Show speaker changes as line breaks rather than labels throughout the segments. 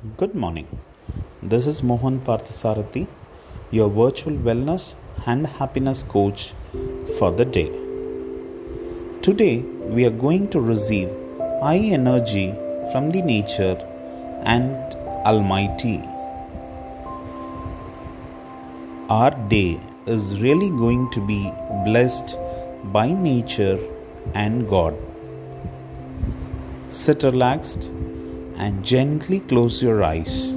Good morning. This is Mohan Parthasarathi, your virtual wellness and happiness coach for the day. Today, we are going to receive high energy from the nature and Almighty. Our day is really going to be blessed by nature and God. Sit relaxed and gently close your eyes.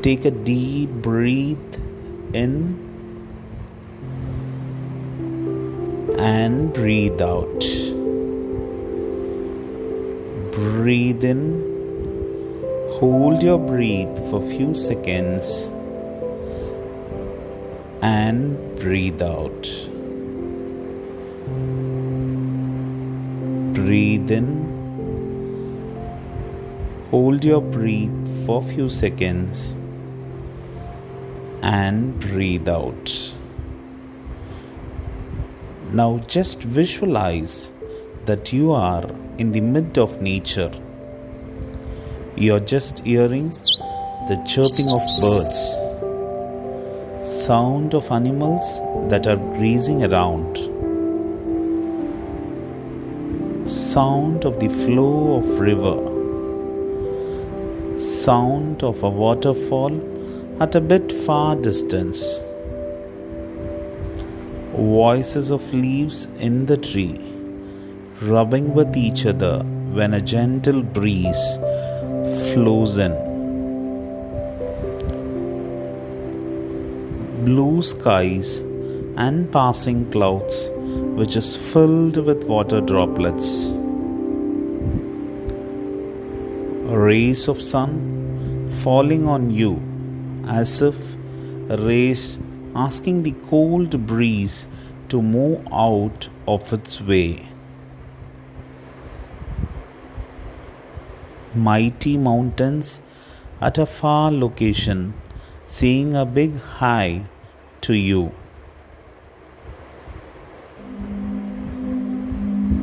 Take a deep breath in and breathe out. Breathe in, hold your breath for a few seconds and breathe out. Breathe in, hold your breath for a few seconds and breathe out. Now just visualize that you are in the midst of nature. You are just hearing the chirping of birds, sound of animals that are grazing around, sound of the flow of river, sound of a waterfall at a bit far distance, voices of leaves in the tree rubbing with each other when a gentle breeze flows in, blue skies and passing clouds which is filled with water droplets, rays of sun falling on you as if rays asking the cold breeze to move out of its way. Mighty mountains at a far location saying a big hi to you.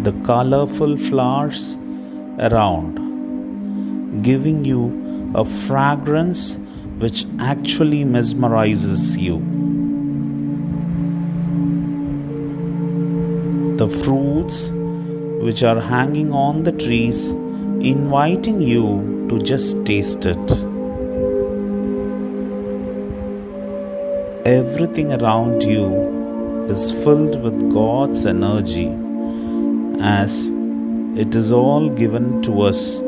The colorful flowers around, giving you a fragrance which actually mesmerizes you. The fruits which are hanging on the trees, inviting you to just taste it. Everything around you is filled with God's energy, as it is all given to us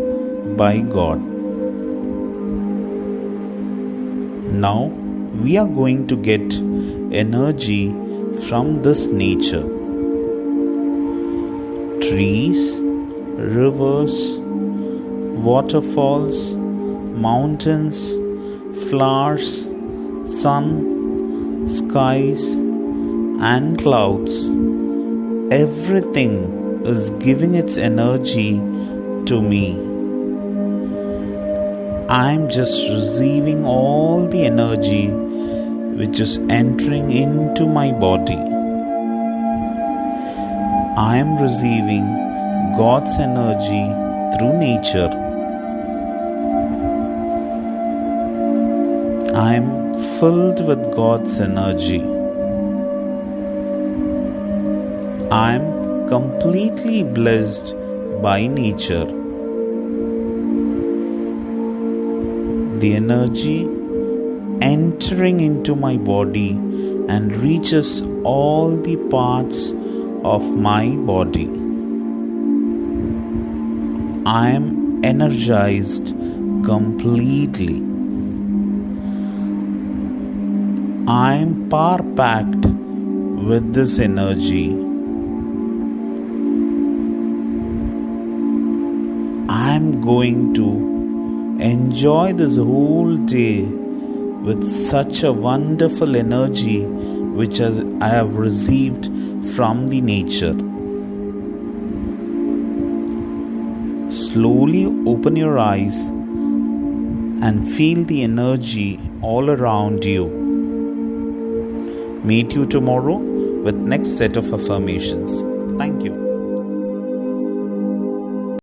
by God. Now we are going to get energy from this nature. Trees, rivers, waterfalls, mountains, flowers, sun, skies, and clouds. Everything is giving its energy to me. I'm just receiving all the energy which is entering into my body. I am receiving God's energy through nature. I am filled with God's energy. I am completely blessed by nature. The energy entering into my body and reaches all the parts of my body. I am energized completely. I am power packed with this energy. I am going to enjoy this whole day with such a wonderful energy which I have received from the nature. Slowly open your eyes and feel the energy all around you. Meet you tomorrow with next set of affirmations. Thank you.